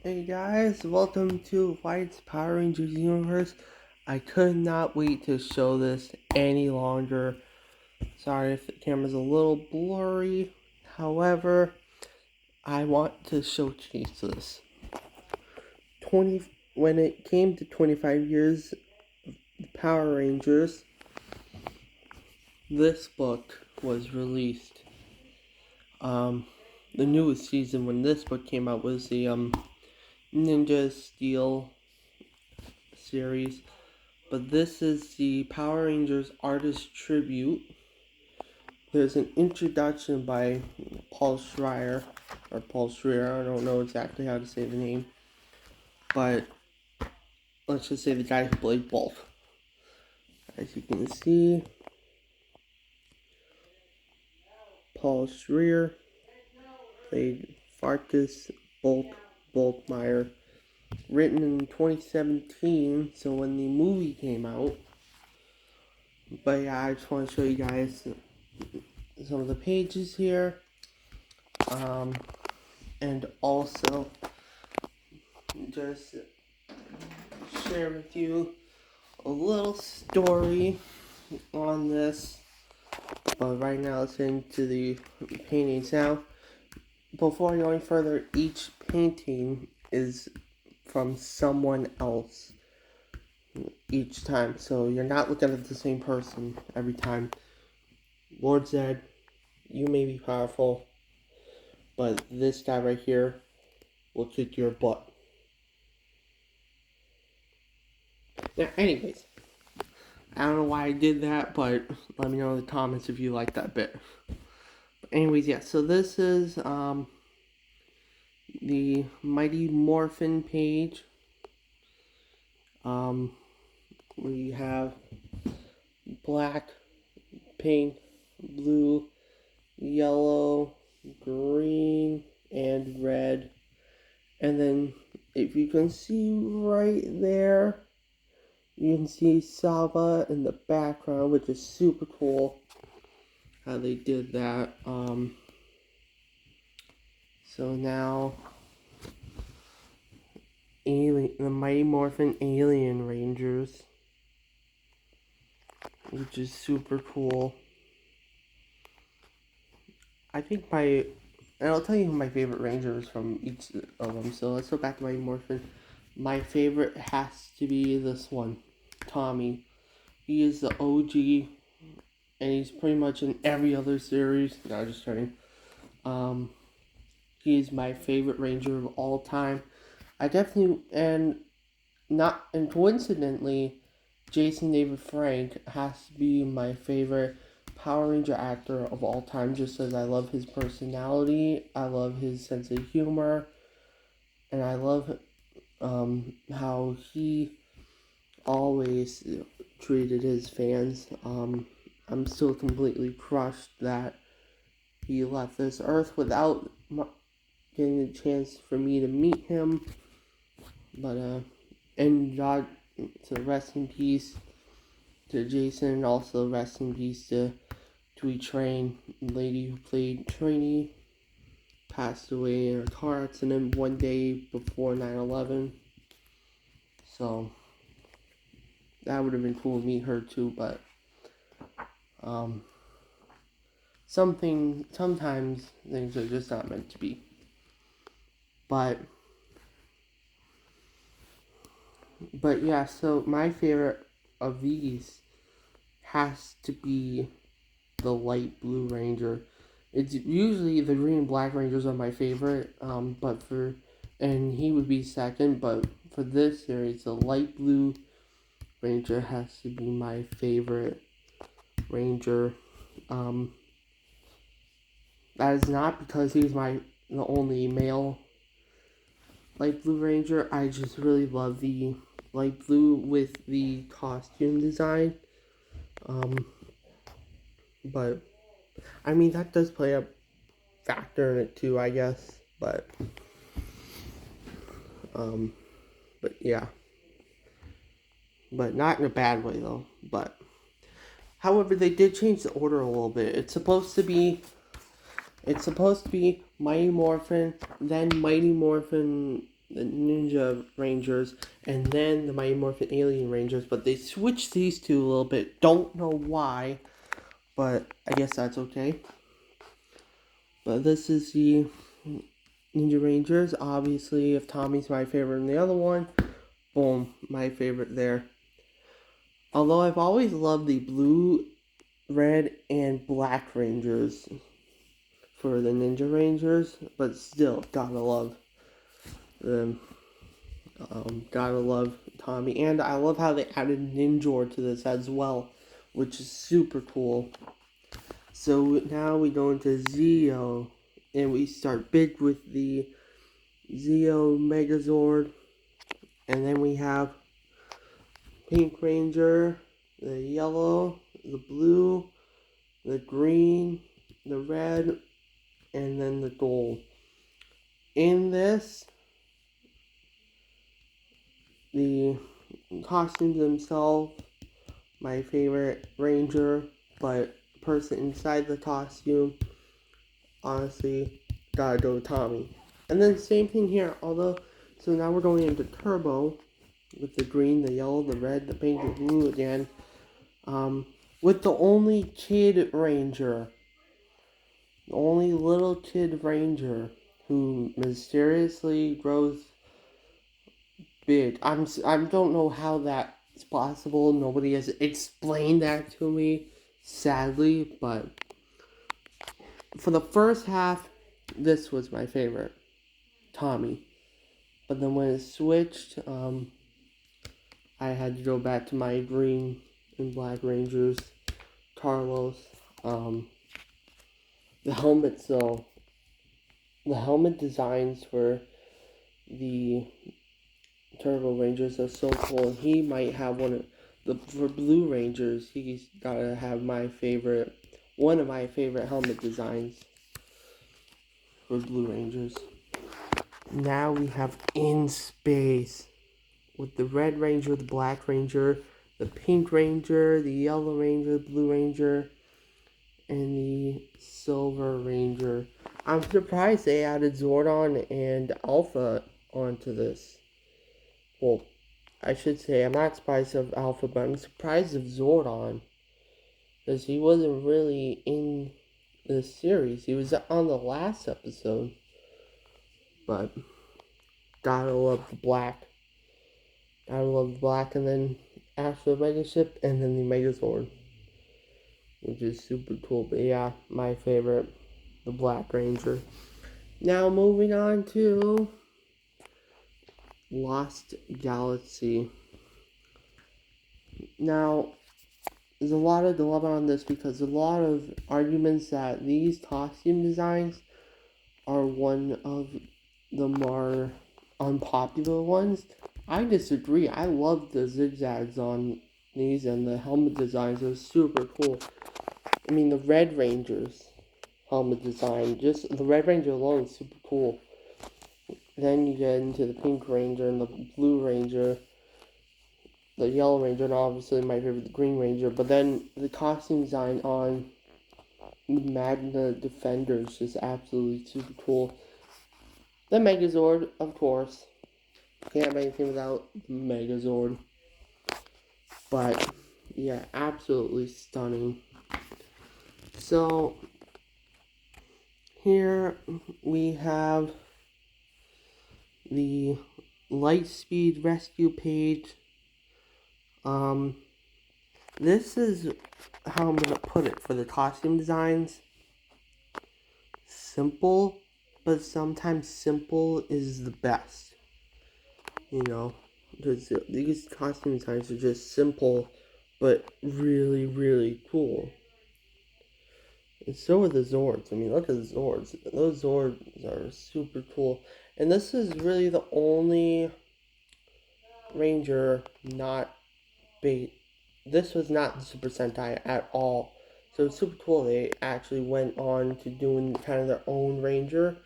Hey guys, welcome to White's Power Rangers universe. I could not wait to show this any longer. Sorry if the camera's a little blurry. However, I want to showcase this. 20 when it came to 25 years of Power Rangers, this book was released. The newest season when this book came out was the Ninja Steel series. But this is the Power Rangers Artist Tribute. There's an introduction by Paul Schreier, or Paul Schreier, I don't know exactly how to say the name. But let's just say the guy who played Bolt. As you can see, Paul Schreier played Farkas Boltmeyer. Written in 2017, so when the movie came out. But yeah, I just want to show you guys some of the pages here. And also just share with you a little story on this. But right now let's get into the paintings. Now, before going further, each painting is from someone else each time. So you're not looking at the same person every time. Lord Zed, you may be powerful, but this guy right here will kick your butt. Now, anyways, I don't know why I did that, but let me know in the comments if you like that bit. But anyways, yeah, so this is the Mighty Morphin page. We have black, pink, blue, yellow, green, and red. And then, if you can see right there, you can see Saba in the background, which is super cool how they did that. So now, the Mighty Morphin Alien Rangers, which is super cool. I think and I'll tell you who my favorite Ranger is from each of them. So let's go back to Mighty Morphin. My favorite has to be this one, Tommy. He is the OG, and he's pretty much in every other series. No, just kidding. He is my favorite Ranger of all time. And coincidentally, Jason David Frank has to be my favorite Power Ranger actor of all time, just as I love his personality, I love his sense of humor, and I love how he always treated his fans. I'm still completely crushed that he left this earth without getting a chance for me to meet him. But and God, so rest in peace to Jason, and also rest in peace to Tui Train, the lady who played Trini, passed away in a car accident one day before 9/11. So that would have been cool to meet her too, but sometimes things are just not meant to be. But yeah, so my favorite of these has to be the light blue Ranger. It's usually the green and black Rangers are my favorite, and he would be second, but for this series, the light blue Ranger has to be my favorite Ranger. That is not because he's the only male light blue Ranger. I just really love the light blue with the costume design. But I mean, that does play a factor in it too, I guess. But yeah. But not in a bad way though. But however, they did change the order a little bit. It's supposed to be Mighty Morphin, then Mighty Morphin the Ninja Rangers, and then the Mighty Morphin Alien Rangers, but they switched these two a little bit. Don't know why, but I guess that's okay. But this is the Ninja Rangers. Obviously, if Tommy's my favorite in the other one, boom, my favorite there. Although I've always loved the blue, red, and black Rangers for the Ninja Rangers, but still, gotta love them. Gotta love Tommy, and I love how they added Ninjor to this as well, which is super cool. So now we go into Zeo, and we start big with the Zeo Megazord, and then we have Pink Ranger, the yellow, the blue, the green, the red, and then the gold. In this, the costumes themselves, my favorite Ranger, but person inside the costume, honestly, gotta go Tommy. And then same thing here, although, so now we're going into Turbo, with the green, the yellow, the red, the pink, the blue again, with the only kid Ranger, the only little kid Ranger, who mysteriously grows big. I don't know how that's possible. Nobody has explained that to me, sadly. But for the first half, this was my favorite, Tommy. But then when it switched, I had to go back to my green and black Rangers, Carlos. The helmets though, the helmet designs for the Turbo Rangers are so cool. And he might have for Blue Rangers, he's gotta have one of my favorite helmet designs for Blue Rangers. Now we have In Space with the Red Ranger, the Black Ranger, the Pink Ranger, the Yellow Ranger, the Blue Ranger, and the Silver Ranger. I'm surprised they added Zordon and Alpha onto this. Well, I should say I'm not surprised of Alpha, but I'm surprised of Zordon, because he wasn't really in this series. He was on the last episode. But gotta love the black. Gotta love the black, and then Astro Megaship, and then the Megazord, which is super cool. But yeah, my favorite, the Black Ranger. Now moving on to Lost Galaxy. Now, there's a lot of dilemma on this because a lot of arguments that these costume designs are one of the more unpopular ones. I disagree. I love the zigzags on these, and the helmet designs are super cool. I mean, the Red Ranger's helmet design, just the Red Ranger alone is super cool. Then you get into the Pink Ranger and the Blue Ranger, the Yellow Ranger, and obviously my favorite, the Green Ranger. But then the costume design on Magna Defenders is absolutely super cool. The Megazord, of course. Can't have anything without the Megazord. But, yeah, absolutely stunning. So, here we have the Lightspeed Rescue page. This is how I'm gonna put it for the costume designs. Simple, but sometimes simple is the best. You know, because these costume designs are just simple, but really, really cool. And so are the Zords. I mean, look at the Zords. Those Zords are super cool. And this is really the only Ranger not bait. This was not the Super Sentai at all. So it's super cool they actually went on to doing kind of their own Ranger,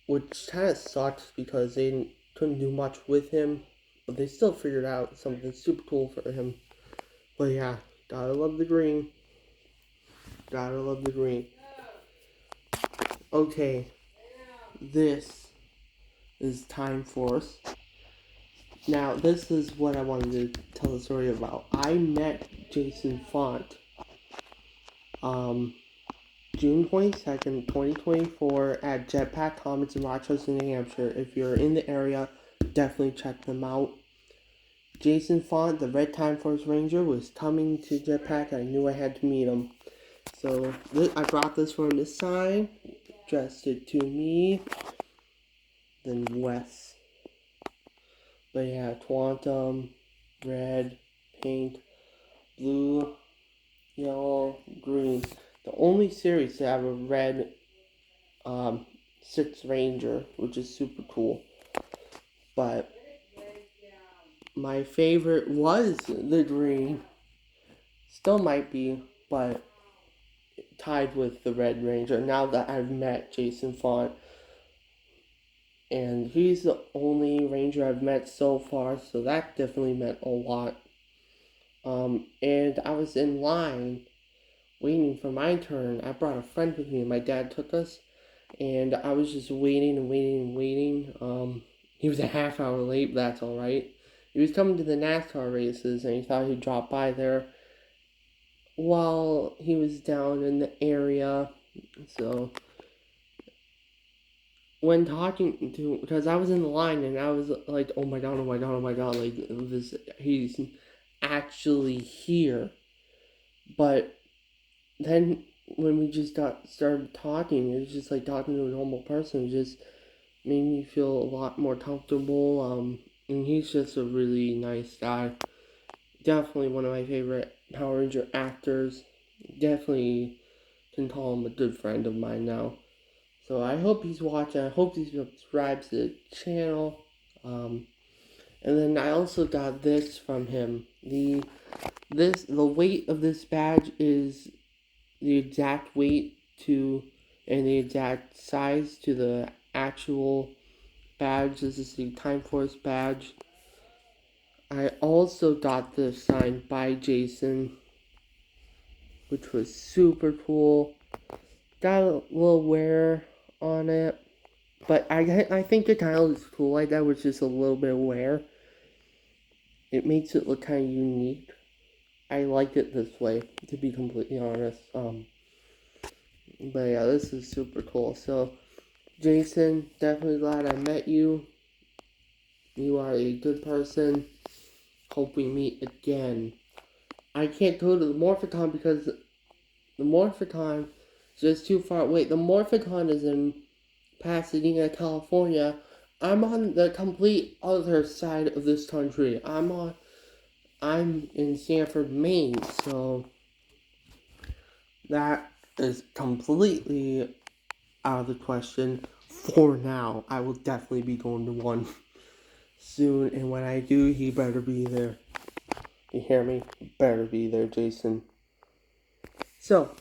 which kind of sucks because they couldn't do much with him, but they still figured out something super cool for him. But yeah, gotta love the green. Gotta love the green. Okay, this is Time Force. Now, this is what I wanted to tell the story about. I met Jason Font June 22nd, 2024 at Jetpack Comics in Rochester, New Hampshire. If you're in the area, definitely check them out. Jason Font, the Red Time Force Ranger, was coming to Jetpack. I knew I had to meet him. So I brought this for him to sign, addressed it to me, then Wes. But yeah, Quantum, red, pink, blue, yellow, green. The only series to have a red 6 Ranger, which is super cool. But my favorite was the green. Still might be, but tied with the Red Ranger now that I've met Jason Font. And he's the only Ranger I've met so far, so that definitely meant a lot. And I was in line waiting for my turn. I brought a friend with me, and my dad took us, and I was just waiting and waiting and waiting. He was a half hour late, but that's alright. He was coming to the NASCAR races, and he thought he'd drop by there while he was down in the area. So when talking to, because I was in the line and I was like, oh my god, like he's actually here. But then when we just started talking, it was just like talking to a normal person. It just made me feel a lot more comfortable. And he's just a really nice guy. Definitely one of my favorite Power Ranger actors. Definitely can call him a good friend of mine now. So I hope he's watching. I hope he subscribes to the channel. And then I also got this from him. The weight of this badge is the exact weight to and the exact size to the actual badge. This is the Time Force badge. I also got this signed by Jason, which was super cool. Got a little wear on it, but I think the title is cool like that, with just a little bit of wear. It makes it look kind of unique. I like it this way, to be completely honest. But yeah, this is super cool. So, Jason, definitely glad I met you. You are a good person. Hope we meet again. I can't go to the Morphicon because the Morphicon is just too far away. The Morphicon is in Pasadena, California. I'm on the complete other side of this country. I'm in Sanford, Maine, so that is completely out of the question for now. I will definitely be going to one soon, and when I do, he better be there. You hear me? Better be there, Jason. So,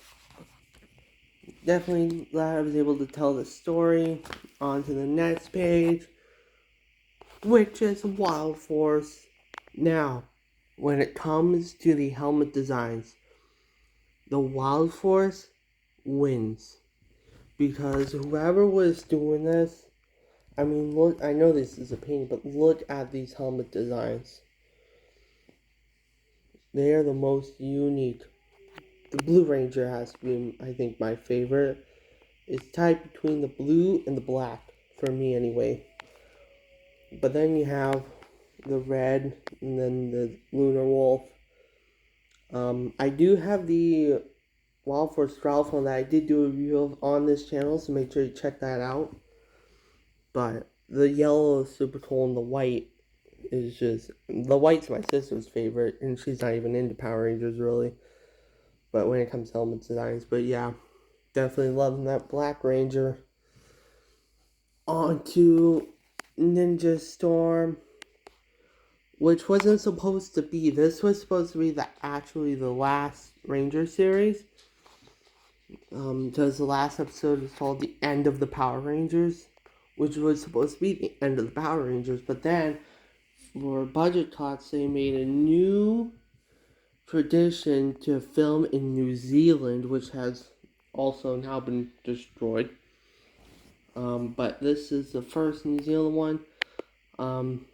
definitely glad I was able to tell the story. On to the next page, which is Wild Force. Now, when it comes to the helmet designs, the Wild Force wins. Because whoever was doing this, I mean, look, I know this is a pain, but look at these helmet designs. They are the most unique. The Blue Ranger has to be, I think, my favorite. It's tied between the blue and the black, for me anyway. But then you have the red, and then the Lunar Wolf. I do have the Wild Force Strawfall that I did do a review of on this channel, so make sure you check that out. But the yellow is super cool, and the white is just... The white's my sister's favorite, and she's not even into Power Rangers, really. But when it comes to helmet designs, but yeah, definitely loving that Black Ranger. On to Ninja Storm, which wasn't supposed to be. This was supposed to be actually the last Ranger series. Because the last episode is called The End of the Power Rangers, which was supposed to be the end of the Power Rangers. But then, for budget cuts, they made a new tradition to film in New Zealand, which has also now been destroyed. But this is the first New Zealand one.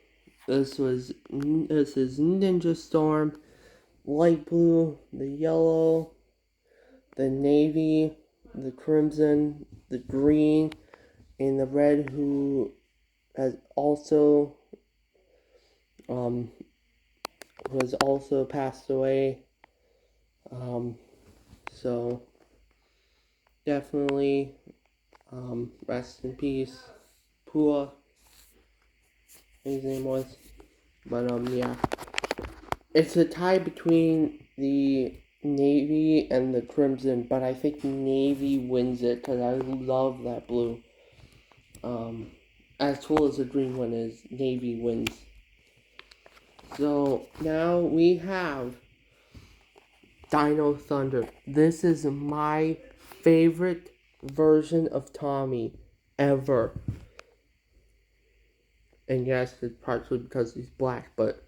This is Ninja Storm, light blue, the yellow, the navy, the crimson, the green, and the red, who has also was also passed away. So definitely rest in peace, Pua, his name was. But yeah, it's a tie between the navy and the crimson, but I think navy wins it because I love that blue. As cool as the green one is, navy wins. So now we have Dino Thunder. This is my favorite version of Tommy ever. And yes, it's partially because he's black, but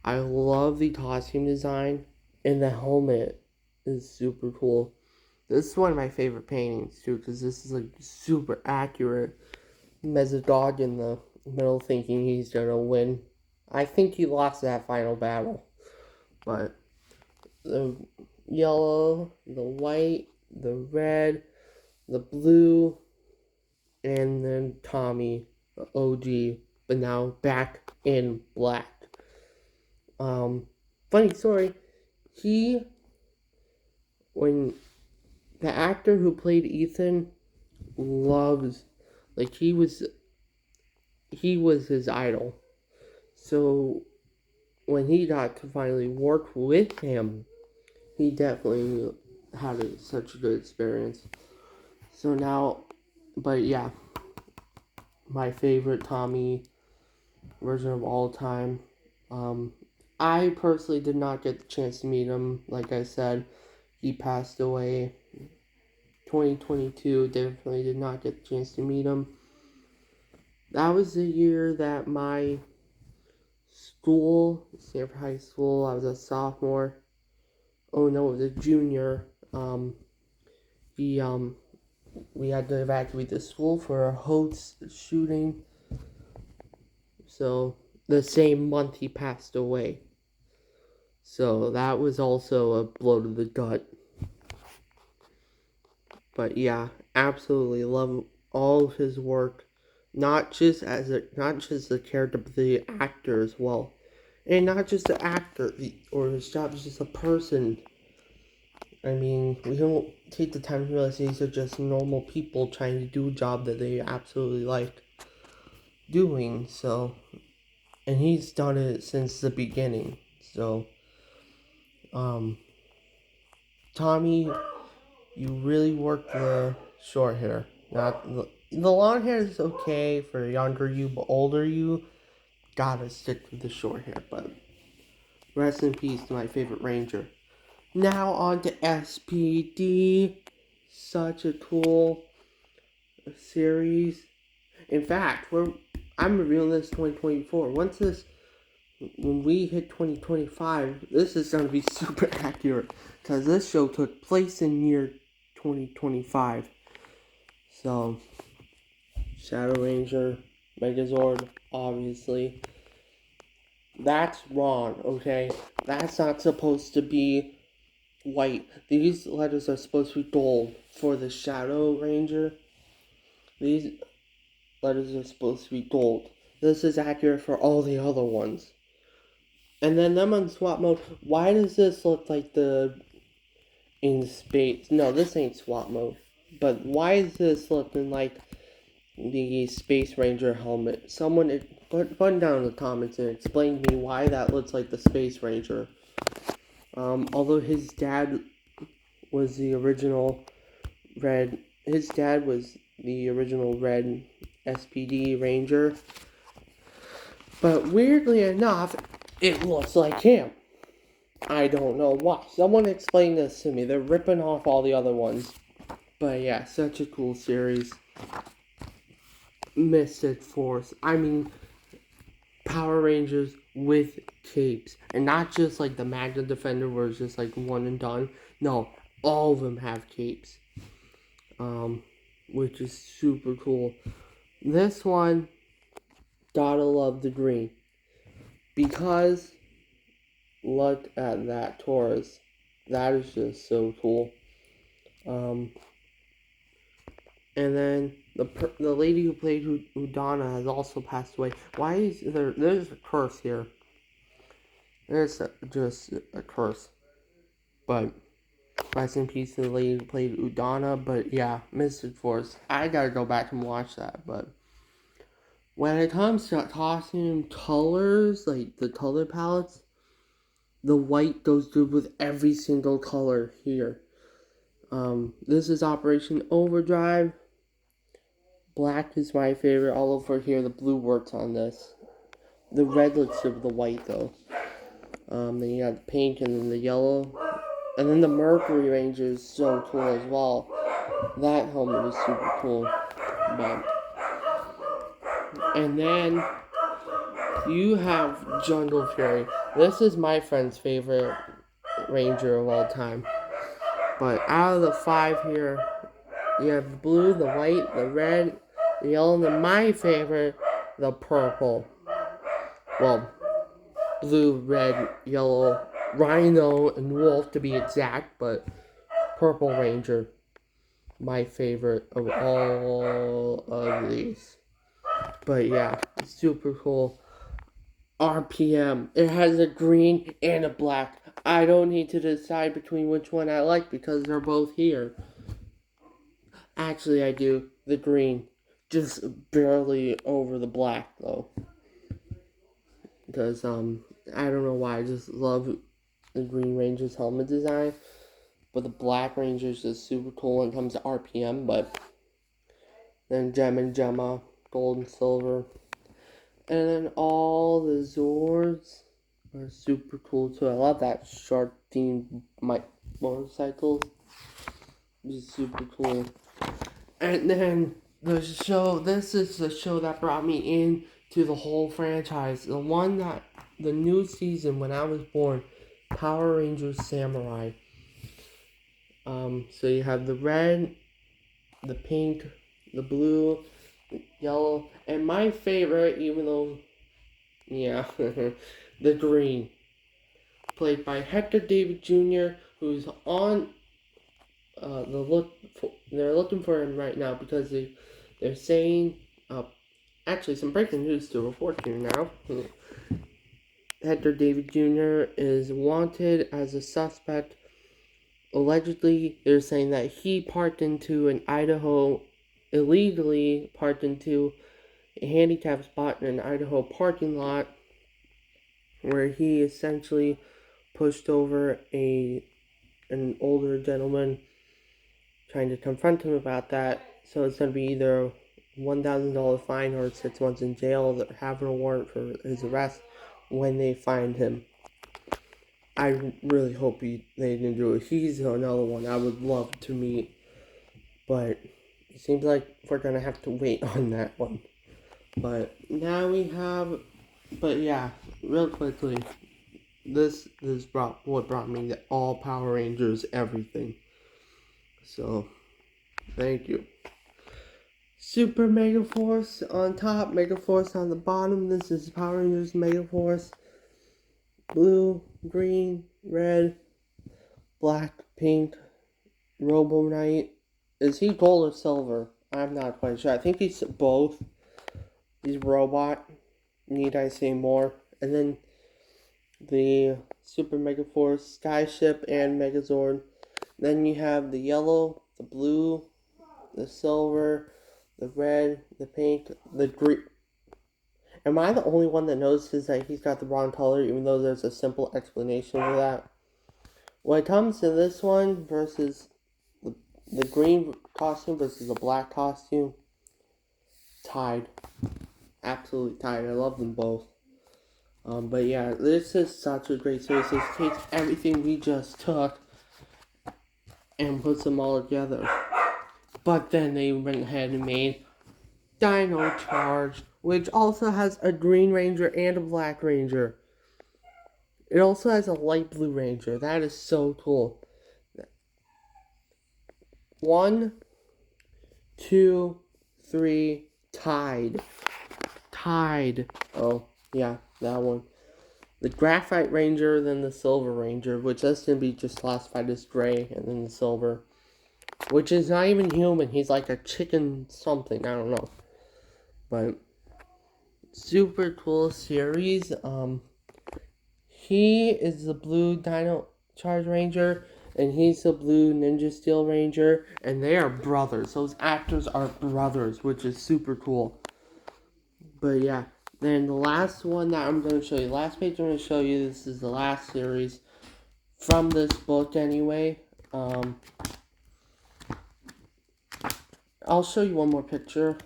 I love the costume design, and the helmet is super cool. This is one of my favorite paintings too, because this is like super accurate. There's a dog in the middle thinking he's gonna win. I think he lost that final battle, but the yellow, the white, the red, the blue, and then Tommy, the OG, but now back in black. Funny story, when the actor who played Ethan loves, like he was his idol. So when he got to finally work with him, he definitely had such a good experience. So now, but yeah, my favorite Tommy version of all time. I personally did not get the chance to meet him. Like I said, he passed away 2022. Definitely did not get the chance to meet him. That was the year that my school, Stanford High School, I was a sophomore. Oh no, it was a junior. We had to evacuate the school for a host shooting. So the same month he passed away. So that was also a blow to the gut. But yeah, absolutely love all of his work, not just the character, but the actor as well, and not just the actor or his job, just a person. I mean, we don't take the time to realize these are just normal people trying to do a job that they absolutely like doing. So, and he's done it since the beginning. So, Tommy, you really worked the short hair. Not the long hair is okay for younger you, but older you gotta stick with the short hair. But rest in peace to my favorite Ranger. Now on to SPD. Such a cool series. In fact, I'm revealing this 2024. When we hit 2025, this is going to be super accurate because this show took place in year 2025. So, Shadow Ranger, Megazord, obviously. That's wrong, okay? That's not supposed to be white. These letters are supposed to be gold for the Shadow Ranger. These letters are supposed to be gold. This is accurate for all the other ones. And then them on swap mode, why does this look like the in space? No, this ain't swap mode. But why is this looking like the Space Ranger helmet? Someone put down in the comments and explain to me why that looks like the Space Ranger. Although his dad was the original red, his dad was the original red SPD Ranger. But weirdly enough, it looks like him. I don't know why. Someone explain this to me. They're ripping off all the other ones. But yeah, such a cool series. Mystic Force. I mean, Power Rangers with capes. And not just like the Magna Defender where it's just like one and done. No, all of them have capes. which is super cool. This one, gotta love the green. Because, look at that Taurus. That is just so cool. And then the lady who played Udana has also passed away. Why is there? There's a curse here. There's just a curse. But rest in peace to the lady who played Udana. But yeah, Mystic Force. I gotta go back and watch that. But when it comes to costume colors, like the color palettes, the white goes good with every single color here. This is Operation Overdrive. Black is my favorite. All over here, the blue works on this. The red looks over the white though. Then you got the pink and then the yellow. And then the Mercury Ranger is so cool as well. That helmet is super cool. And then you have Jungle Fury. This is my friend's favorite Ranger of all time. But out of the 5 here, you have the blue, the white, the red, the yellow, and then my favorite, the purple. Well, blue, red, yellow, rhino, and wolf to be exact, but Purple Ranger, my favorite of all of these. But yeah, super cool. RPM, it has a green and a black. I don't need to decide between which one I like because they're both here. Actually, I do. The green. Just barely over the black, though. Because, I don't know why. I just love the Green Ranger's helmet design. But the Black Ranger's just super cool when it comes to RPM. But then Gem and Gemma, Gold and Silver. And then all the Zords are super cool, too. I love that shark-themed motorcycles. It's super cool. And then this is the show that brought me in to the whole franchise. The one that, the new season when I was born, Power Rangers Samurai. So you have the red, the pink, the blue, the yellow, and my favorite, even though, yeah, the green. Played by Hector David Jr., who's on they're looking for him right now because they're saying actually some breaking news to report here now. Hector David Jr. is wanted as a suspect. Allegedly, they're saying that he illegally parked into a handicap spot in an Idaho parking lot where he essentially pushed over an older gentleman trying to confront him about that. So it's going to be either a $1,000 fine or 6 months in jail that having a warrant for his arrest when they find him. I really hope they didn't do it. He's another one I would love to meet. But it seems like we're going to have to wait on that one. But now we have... But yeah, real quickly, this is what brought me to all Power Rangers everything. So, thank you. Super Mega Force on top, Mega Force on the bottom. This is Power Rangers Mega Force. Blue, green, red, black, pink, Robo Knight. Is he gold or silver? I'm not quite sure. I think he's both. He's robot. Need I say more? And then the Super Mega Force, Skyship, and Megazord. Then you have the yellow, the blue, the silver, the red, the pink, the green. Am I the only one that notices that he's got the wrong color, even though there's a simple explanation for that? When it comes to this one versus the green costume versus the black costume, tied. Absolutely tied. I love them both. But yeah, this is such a great series. It takes everything we just took and puts them all together. But then they went ahead and made Dino Charge, which also has a Green Ranger and a Black Ranger. It also has a light blue Ranger. That is so cool. One 2, 3, tied. Tied. Oh, yeah, that one. The Graphite Ranger, then the Silver Ranger, which that's going to be just classified as gray, and then the silver, which is not even human. He's like a chicken something, I don't know. But super cool series. He is the blue Dino Charge Ranger, and he's the blue Ninja Steel Ranger, and they are brothers. Those actors are brothers, which is super cool. But yeah, then the last one that I'm going to show you, last page I'm going to show you, this is the last series from this book anyway. I'll show you one more picture,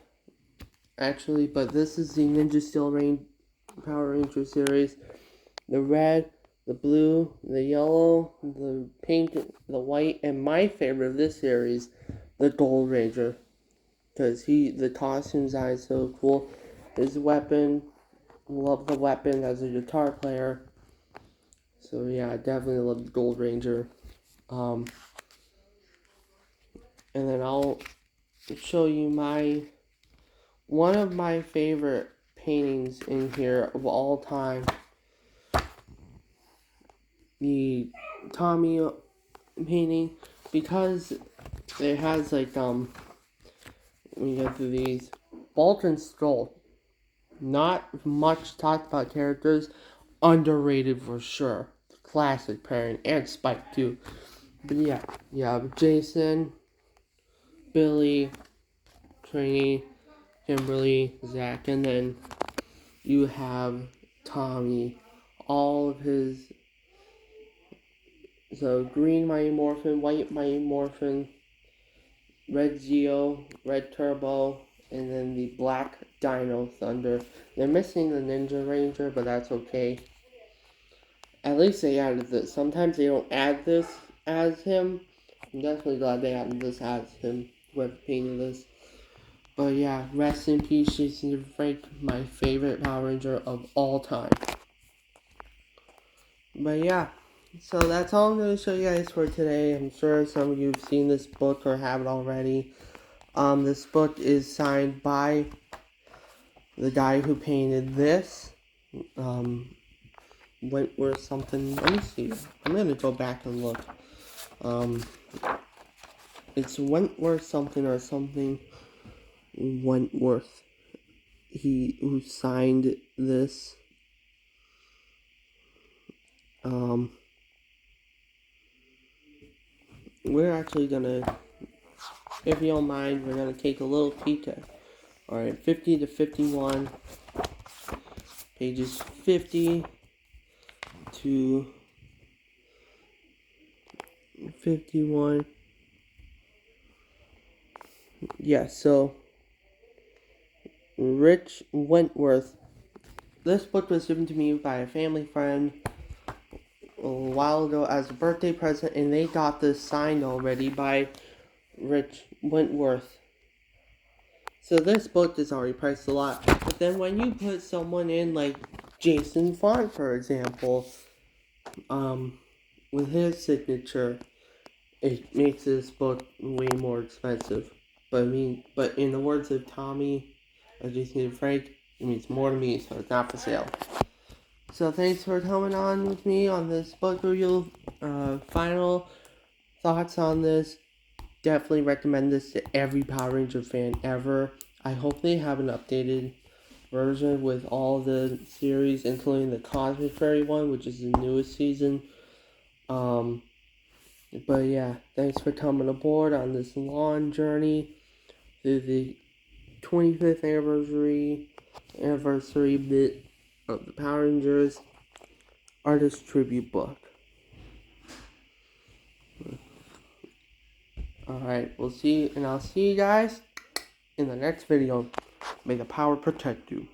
actually, but this is the Ninja Steel Power Ranger series. The red, the blue, the yellow, the pink, the white, and my favorite of this series, the Gold Ranger. Because the costume design is so cool. His weapon, love the weapon as a guitar player. So yeah, I definitely love the Gold Ranger. And then I'll show you one of my favorite paintings in here of all time. The Tommy painting, because it has like when you go through these, Bolt and Skull, not much talked about characters, underrated for sure. Classic pairing, and Spike too. But yeah, Jason, Billy, Trini, Kimberly, Zach, and then you have Tommy. All of his, so green Mighty Morphin, white Mighty Morphin, red Zeo, red Turbo, and then the black Dino Thunder. They're missing the Ninja Ranger, but that's okay. At least they added this. Sometimes they don't add this as him. I'm definitely glad they added this as him, whoever painted this. But yeah, rest in peace, Jason Frank, my favorite Power Ranger of all time. But yeah, so that's all I'm going to show you guys for today. I'm sure some of you have seen this book or have it already. This book is signed by the guy who painted this. Wentworth something. Let me see. I'm going to go back and look. It's Wentworth something or something. Wentworth. Who signed this. We're actually gonna, if you don't mind, we're gonna take a little peek at, alright, 50 to 51, pages 50 to 51. Yeah, so Rich Wentworth. This book was given to me by a family friend a while ago as a birthday present, and they got this signed already by Rich Wentworth. So this book is already priced a lot. But then when you put someone in like Jason Font, for example, with his signature, it makes this book way more expensive. But in the words of Tommy, Jason Frank, it means more to me, so it's not for sale. So thanks for coming on with me on this book review. Final thoughts on this. Definitely recommend this to every Power Ranger fan ever. I hope they have an updated version with all the series, including the Cosmic Fairy one, which is the newest season. But yeah, thanks for coming aboard on this long journey through the 25th anniversary bit of the Power Rangers Artist Tribute book. Alright, I'll see you guys in the next video. May the power protect you.